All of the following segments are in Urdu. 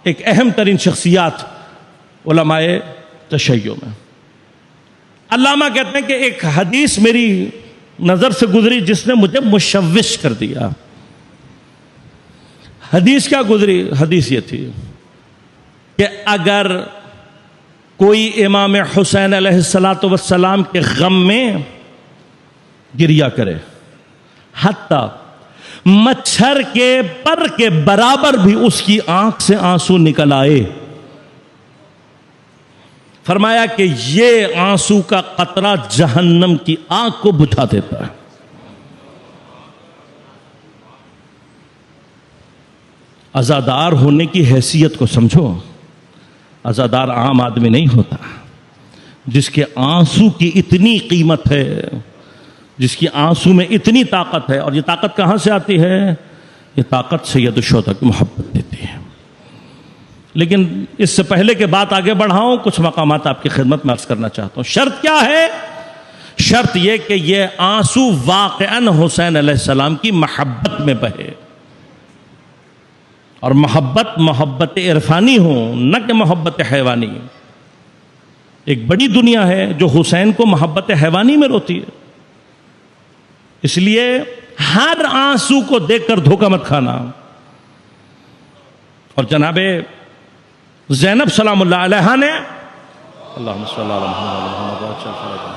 ایک اہم ترین شخصیات علماء تشیع میں. علامہ کہتے ہیں کہ ایک حدیث میری نظر سے گزری جس نے مجھے مشوش کر دیا. حدیث کیا گزری؟ حدیث یہ تھی کہ اگر کوئی امام حسین علیہ السلام کے غم میں گریا کرے حتیٰ مچھر کے پر کے برابر بھی اس کی آنکھ سے آنسو نکل آئے، فرمایا کہ یہ آنسو کا قطرہ جہنم کی آگ کو بجھا دیتا ہے. عزادار ہونے کی حیثیت کو سمجھو. عزادار عام آدمی نہیں ہوتا جس کے آنسو کی اتنی قیمت ہے، جس کی آنسو میں اتنی طاقت ہے. اور یہ طاقت کہاں سے آتی ہے؟ یہ طاقت سید الشہداء کی محبت دیتی ہے. لیکن اس سے پہلے کہ بات آگے بڑھاؤں، کچھ مقامات آپ کی خدمت میں عرض کرنا چاہتا ہوں. شرط کیا ہے؟ شرط یہ کہ یہ آنسو واقعاً حسین علیہ السلام کی محبت میں بہے، اور محبت عرفانی ہو، نہ کہ محبت حیوانی. ایک بڑی دنیا ہے جو حسین کو محبت حیوانی میں روتی ہے. اس لیے ہر آنسو کو دیکھ کر دھوکہ مت کھانا. اور جناب زینب سلام اللہ علیہا نے اللہم صلی اللہ علیہ وسلم،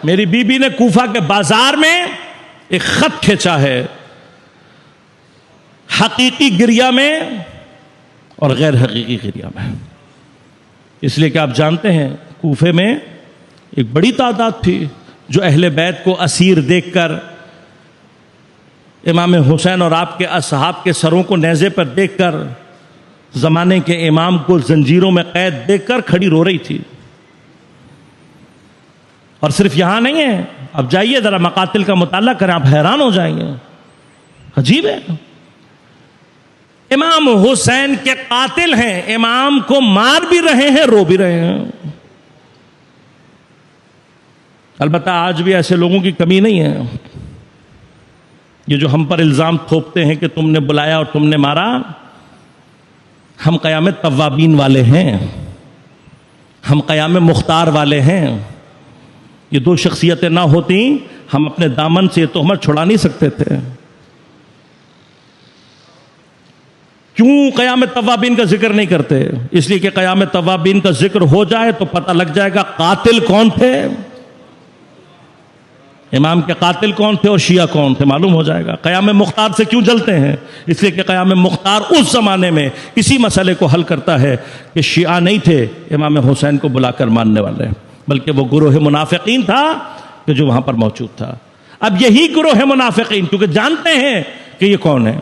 میری بی بی نے کوفہ کے بازار میں ایک خط کھینچا ہے، حقیقی گریہ میں اور غیر حقیقی گریہ میں. اس لیے کہ آپ جانتے ہیں کوفے میں ایک بڑی تعداد تھی جو اہل بیت کو اسیر دیکھ کر، امام حسین اور آپ کے اصحاب کے سروں کو نیزے پر دیکھ کر، زمانے کے امام کو زنجیروں میں قید دیکھ کر کھڑی رو رہی تھی. اور صرف یہاں نہیں ہے، اب جائیے ذرا مقاتل کا مطالعہ کریں، آپ حیران ہو جائیں گے. عجیب ہے، امام حسین کے قاتل ہیں، امام کو مار بھی رہے ہیں، رو بھی رہے ہیں. البتہ آج بھی ایسے لوگوں کی کمی نہیں ہے. یہ جو ہم پر الزام تھوپتے ہیں کہ تم نے بلایا اور تم نے مارا، ہم قیام توابین والے ہیں، ہم قیام مختار والے ہیں. یہ دو شخصیتیں نہ ہوتی ہم اپنے دامن سے یہ تہمت چھڑا نہیں سکتے تھے. کیوں قیام توابین کا ذکر نہیں کرتے؟ اس لیے کہ قیام توابین کا ذکر ہو جائے تو پتہ لگ جائے گا قاتل کون تھے، امام کے قاتل کون تھے اور شیعہ کون تھے، معلوم ہو جائے گا. قیام مختار سے کیوں جلتے ہیں؟ اس لیے کہ قیام مختار اس زمانے میں اسی مسئلے کو حل کرتا ہے کہ شیعہ نہیں تھے امام حسین کو بلا کر ماننے والے، بلکہ وہ گروہ منافقین تھا کہ جو وہاں پر موجود تھا. اب یہی گروہ منافقین کیونکہ جانتے ہیں کہ یہ کون ہے،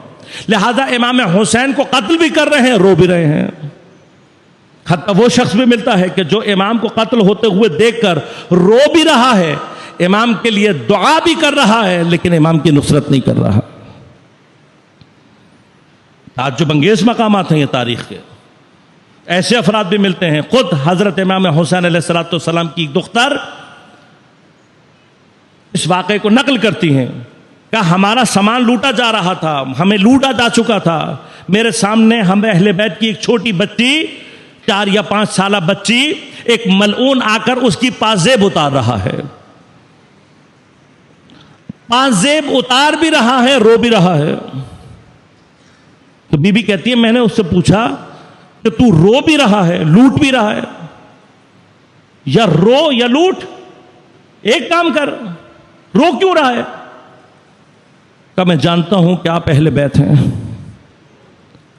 لہذا امام حسین کو قتل بھی کر رہے ہیں، رو بھی رہے ہیں. حتیٰ وہ شخص بھی ملتا ہے کہ جو امام کو قتل ہوتے ہوئے دیکھ کر رو بھی رہا ہے، امام کے لیے دعا بھی کر رہا ہے، لیکن امام کی نصرت نہیں کر رہا. تعجب انگیز مقامات ہیں یہ تاریخ کے. ایسے افراد بھی ملتے ہیں. خود حضرت امام حسین علیہ السلام کی دختر اس واقعے کو نقل کرتی ہیں کہ ہمارا سامان لوٹا جا رہا تھا، ہمیں لوٹا جا چکا تھا. میرے سامنے ہم اہل بیت کی ایک چھوٹی بچی، 4 یا 5 سالہ بچی، ایک ملعون آ کر اس کی پازیب اتار رہا ہے. پازیب اتار بھی رہا ہے، رو بھی رہا ہے. تو بی بی کہتی ہے میں نے اس سے پوچھا کہ تو رو بھی رہا ہے، لوٹ بھی رہا ہے، یا رو یا لوٹ، ایک کام کر، رو کیوں رہا ہے؟ کہ میں جانتا ہوں کہ آپ اہل بیت ہیں،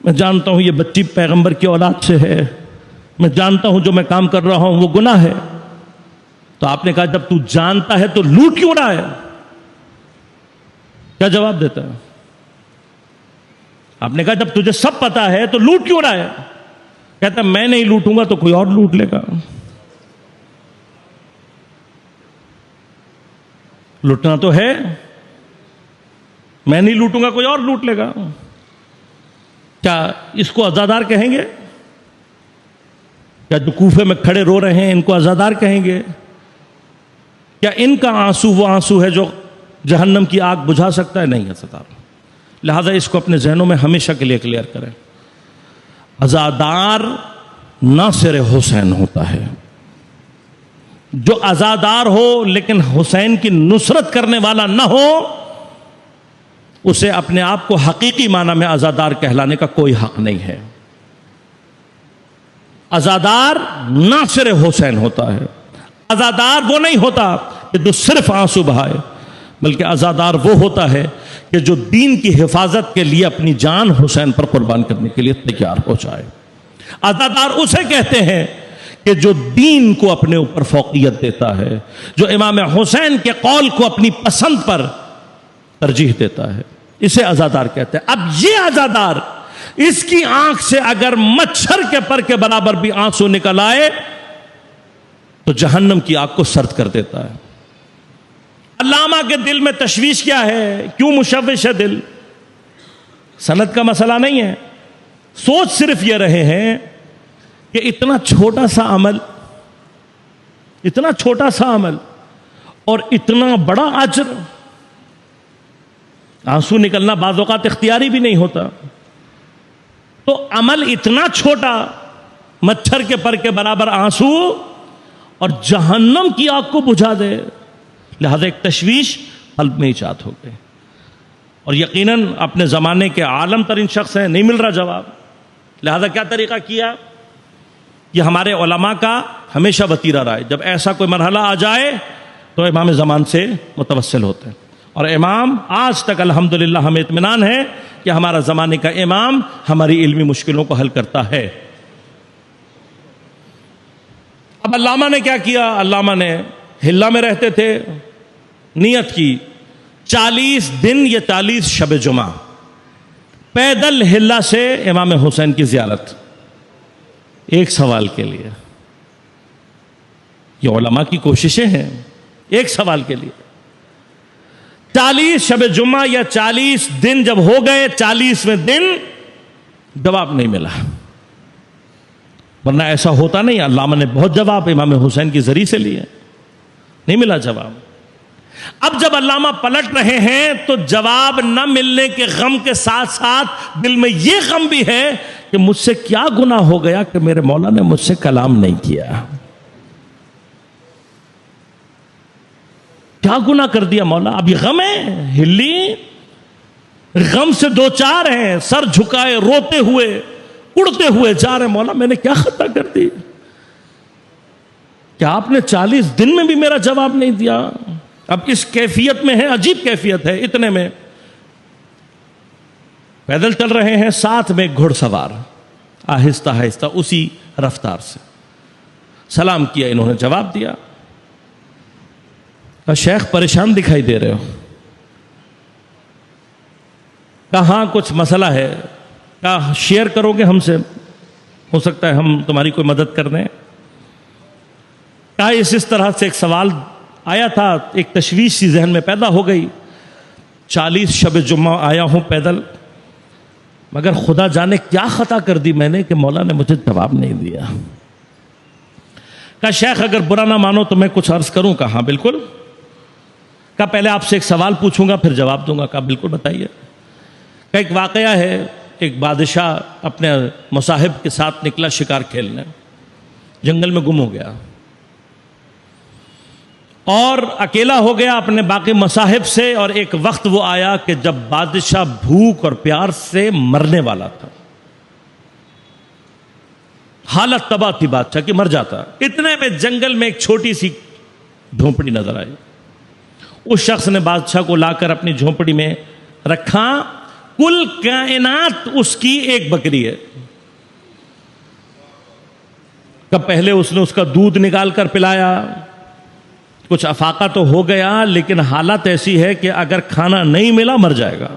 میں جانتا ہوں یہ بچی پیغمبر کی اولاد سے ہے، میں جانتا ہوں جو میں کام کر رہا ہوں وہ گناہ ہے. تو آپ نے کہا جب تو جانتا ہے تو لوٹ کیوں رہا ہے؟ کیا جواب دیتا ہے؟ آپ نے کہا جب تجھے سب پتا ہے تو لوٹ کیوں رہا ہے؟ کہتا ہے میں نہیں لوٹوں گا تو کوئی اور لوٹ لے گا. لوٹنا تو ہے، میں نہیں لوٹوں گا کوئی اور لوٹ لے گا. کیا اس کو عزادار کہیں گے؟ کیا جو کوفے میں کھڑے رو رہے ہیں ان کو عزادار کہیں گے؟ کیا ان کا آنسو وہ آنسو ہے جو جہنم کی آگ بجھا سکتا ہے؟ نہیں عزادار. لہذا اس کو اپنے ذہنوں میں ہمیشہ کے لیے کلیئر کریں. عزادار ناصر حسین ہوتا ہے. جو عزادار ہو لیکن حسین کی نصرت کرنے والا نہ ہو, اسے اپنے آپ کو حقیقی معنی میں عزادار کہلانے کا کوئی حق نہیں ہے. عزادار ناصر حسین ہوتا ہے. عزادار وہ نہیں ہوتا کہ جو صرف آنسو بہائے, بلکہ عزادار وہ ہوتا ہے کہ جو دین کی حفاظت کے لیے اپنی جان حسین پر قربان کرنے کے لیے تیار ہو جائے. عزادار اسے کہتے ہیں کہ جو دین کو اپنے اوپر فوقیت دیتا ہے, جو امام حسین کے قول کو اپنی پسند پر ترجیح دیتا ہے, اسے عزادار کہتے ہیں. اب یہ عزادار, اس کی آنکھ سے اگر مچھر کے پر کے برابر بھی آنسو نکل آئے تو جہنم کی آگ کو سرد کر دیتا ہے. علامہ کے دل میں تشویش کیا ہے؟ کیوں مشوش ہے دل؟ سند کا مسئلہ نہیں ہے. سوچ صرف یہ رہے ہیں کہ اتنا چھوٹا سا عمل اور اتنا بڑا اجر. آنسو نکلنا بعض اوقات اختیاری بھی نہیں ہوتا, تو عمل اتنا چھوٹا, مچھر کے پر کے برابر آنسو, اور جہنم کی آگ کو بجھا دے. لہذا ایک تشویش قلب میں ایجاد ہو گئی, اور یقیناً اپنے زمانے کے عالم ترین شخص ہیں, نہیں مل رہا جواب. لہذا کیا طریقہ کیا؟ یہ ہمارے علماء کا ہمیشہ وتیرہ رہا ہے, جب ایسا کوئی مرحلہ آ جائے تو امام زمان سے متوسل ہوتے ہیں. اور امام آج تک الحمدللہ ہمیں اطمینان ہے کہ ہمارا زمانے کا امام ہماری علمی مشکلوں کو حل کرتا ہے. اب علامہ نے کیا کیا؟ علامہ نے ہلا میں رہتے تھے, نیت کی 40 دن یا 40 شب جمعہ پیدل ہلا سے امام حسین کی زیارت, ایک سوال کے لیے. یہ علماء کی کوششیں ہیں, ایک سوال کے لیے. 40 شب جمعہ یا 40 دن جب ہو گئے, 40ویں دن جواب نہیں ملا. ورنہ ایسا ہوتا نہیں, علامہ نے بہت جواب امام حسین کی ذریعے سے لیے, نہیں ملا جواب. اب جب علامہ پلٹ رہے ہیں تو جواب نہ ملنے کے غم کے ساتھ ساتھ دل میں یہ غم بھی ہے کہ مجھ سے کیا گناہ ہو گیا کہ میرے مولا نے مجھ سے کلام نہیں کیا. کیا گناہ کر دیا مولا؟ اب یہ غم ہے, ہلی غم سے دو چار ہیں, سر جھکائے روتے ہوئے اڑتے ہوئے جا رہے, مولا میں نے کیا خطا کر دی؟ کیا آپ نے 40 دن میں بھی میرا جواب نہیں دیا؟ اب اس کیفیت میں ہے, عجیب کیفیت ہے. اتنے میں پیدل چل رہے ہیں, ساتھ میں گھڑ سوار, آہستہ آہستہ اسی رفتار سے سلام کیا. انہوں نے جواب دیا. کہا شیخ پریشان دکھائی دے رہے ہو. کہاں کچھ مسئلہ ہے؟ کہا شیئر کرو گے ہم سے, ہو سکتا ہے ہم تمہاری کوئی مدد کر دیں. کہا اس طرح سے ایک سوال آیا تھا, ایک تشویش سی ذہن میں پیدا ہو گئی. 40 شب جمعہ آیا ہوں پیدل, مگر خدا جانے کیا خطا کر دی میں نے کہ مولا نے مجھے جواب نہیں دیا. کہا شیخ اگر برا نہ مانو تو میں کچھ عرض کروں. کہا ہاں بالکل. کہا پہلے آپ سے ایک سوال پوچھوں گا پھر جواب دوں گا. کہا بالکل بتائیے. کہا ایک واقعہ ہے, ایک بادشاہ اپنے مصاحب کے ساتھ نکلا شکار کھیلنے, جنگل میں گم ہو گیا اور اکیلا ہو گیا اپنے باقی مصاحب سے. اور ایک وقت وہ آیا کہ جب بادشاہ بھوک اور پیار سے مرنے والا تھا, حالت تباہ تھی بادشاہ کی, مر جاتا. اتنے میں جنگل میں ایک چھوٹی سی جھونپڑی نظر آئی. اس شخص نے بادشاہ کو لا کر اپنی جھونپڑی میں رکھا. کل کائنات اس کی ایک بکری ہے. کب پہلے اس نے اس کا دودھ نکال کر پلایا, کچھ افاقہ تو ہو گیا, لیکن حالت ایسی ہے کہ اگر کھانا نہیں ملا مر جائے گا.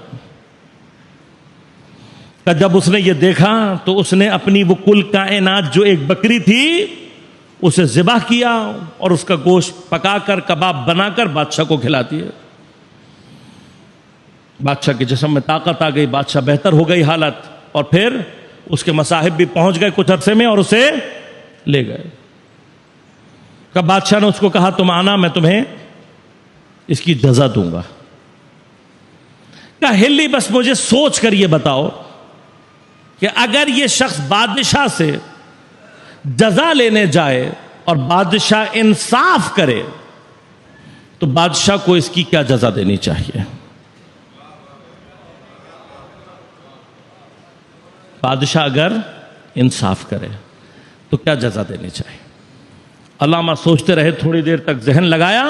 جب اس نے یہ دیکھا تو اس نے اپنی وہ کل کائنات جو ایک بکری تھی اسے ذبح کیا اور اس کا گوشت پکا کر کباب بنا کر بادشاہ کو کھلا دیا. بادشاہ کے جسم میں طاقت آ گئی, بادشاہ بہتر ہو گئی حالت, اور پھر اس کے مصاحب بھی پہنچ گئے کچھ عرصے میں اور اسے لے گئے. کہ بادشاہ نے اس کو کہا تم آنا, میں تمہیں اس کی جزا دوں گا. کہا ہلی بس مجھے سوچ کر یہ بتاؤ کہ اگر یہ شخص بادشاہ سے جزا لینے جائے اور بادشاہ انصاف کرے تو بادشاہ کو اس کی کیا جزا دینی چاہیے؟ بادشاہ اگر انصاف کرے تو کیا جزا دینی چاہیے؟ علامہ سوچتے رہے، تھوڑی دیر تک ذہن لگایا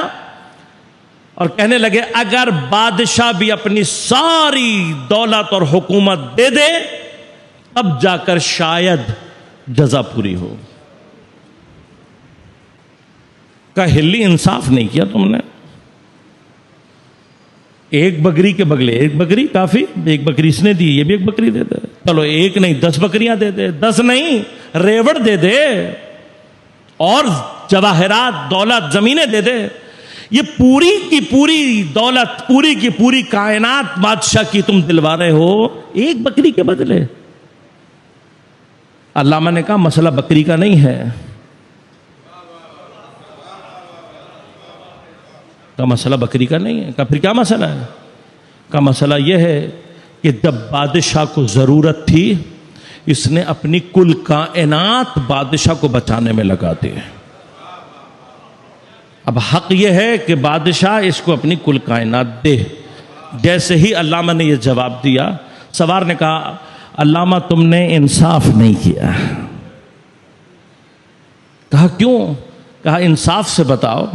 اور کہنے لگے اگر بادشاہ بھی اپنی ساری دولت اور حکومت دے دے تب جا کر شاید جزا پوری ہو۔ کہا ہلی انصاف نہیں کیا تم نے، ایک بکری کے بدلے ایک بکری کافی، ایک بکری اس نے دی، یہ بھی ایک بکری دے دے، چلو ایک نہیں 10 بکریاں دے دے، 10 نہیں ریوڑ دے دے اور جواہرات دولت زمینیں دے دے، یہ پوری کی پوری دولت پوری کی پوری کائنات بادشاہ کی تم دلوا رہے ہو ایک بکری کے بدلے۔ علامہ نے کہا مسئلہ بکری کا نہیں ہے، کا مسئلہ بکری کا نہیں ہے۔ کہا پھر کیا مسئلہ ہے؟ کا مسئلہ یہ ہے کہ جب بادشاہ کو ضرورت تھی اس نے اپنی کل کائنات بادشاہ کو بچانے میں لگا دی، اب حق یہ ہے کہ بادشاہ اس کو اپنی کل کائنات دے۔ جیسے ہی علامہ نے یہ جواب دیا، سوار نے کہا علامہ تم نے انصاف نہیں کیا۔ کہا کیوں؟ کہا انصاف سے بتاؤ،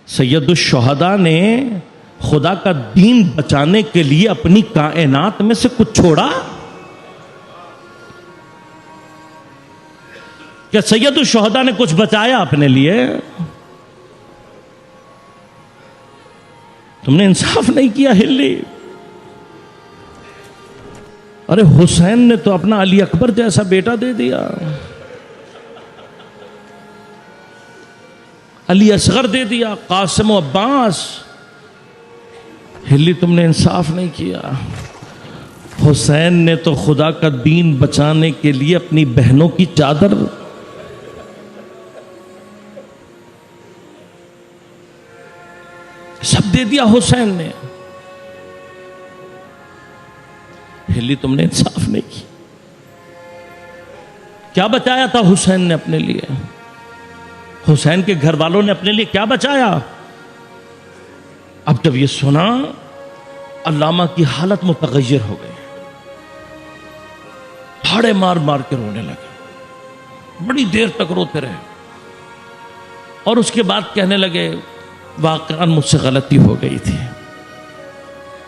سید الشہداء نے خدا کا دین بچانے کے لیے اپنی کائنات میں سے کچھ چھوڑا؟ کیا سید الشہداء نے کچھ بچایا اپنے لیے؟ تم نے انصاف نہیں کیا ہلی۔ ارے حسین نے تو اپنا علی اکبر جیسا بیٹا دے دیا، علی اصغر دے دیا، قاسم و عباس، ہلی تم نے انصاف نہیں کیا۔ حسین نے تو خدا کا دین بچانے کے لیے اپنی بہنوں کی چادر سب دے دیا حسین نے، ہلی تم نے انصاف نہیں کی۔ کیا بچایا تھا حسین نے اپنے لیے؟ حسین کے گھر والوں نے اپنے لیے کیا بچایا؟ اب جب یہ سنا علامہ کی حالت متغیر ہو گئی، تھاڑے مار مار کے رونے لگے، بڑی دیر تک روتے رہے اور اس کے بعد کہنے لگے واقعاً مجھ سے غلطی ہو گئی تھی،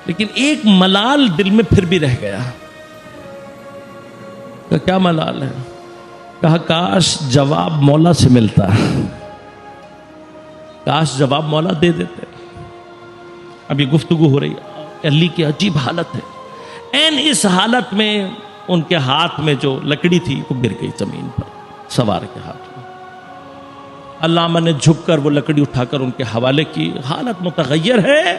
لیکن ایک ملال دل میں پھر بھی رہ گیا۔ کہ کیا ملال ہے؟ کہا کاش جواب مولا سے ملتا، کاش جواب مولا دے دیتے۔ اب یہ گفتگو ہو رہی ہے، علی کی عجیب حالت ہے، این اس حالت میں ان کے ہاتھ میں جو لکڑی تھی وہ گر گئی زمین پر سوار کے ہاتھ میں۔ علامہ نے جھک کر وہ لکڑی اٹھا کر ان کے حوالے کی، حالت متغیر ہے،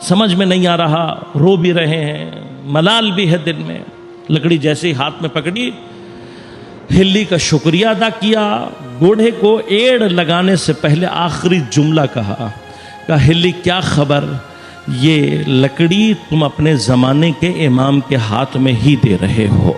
سمجھ میں نہیں آ رہا، رو بھی رہے ہیں، ملال بھی ہے دل میں۔ لکڑی جیسے ہی ہاتھ میں پکڑی، ہلی کا شکریہ ادا کیا، گوڑھے کو ایڑ لگانے سے پہلے آخری جملہ کہا کہ ہلی کیا خبر، یہ لکڑی تم اپنے زمانے کے امام کے ہاتھ میں ہی دے رہے ہو۔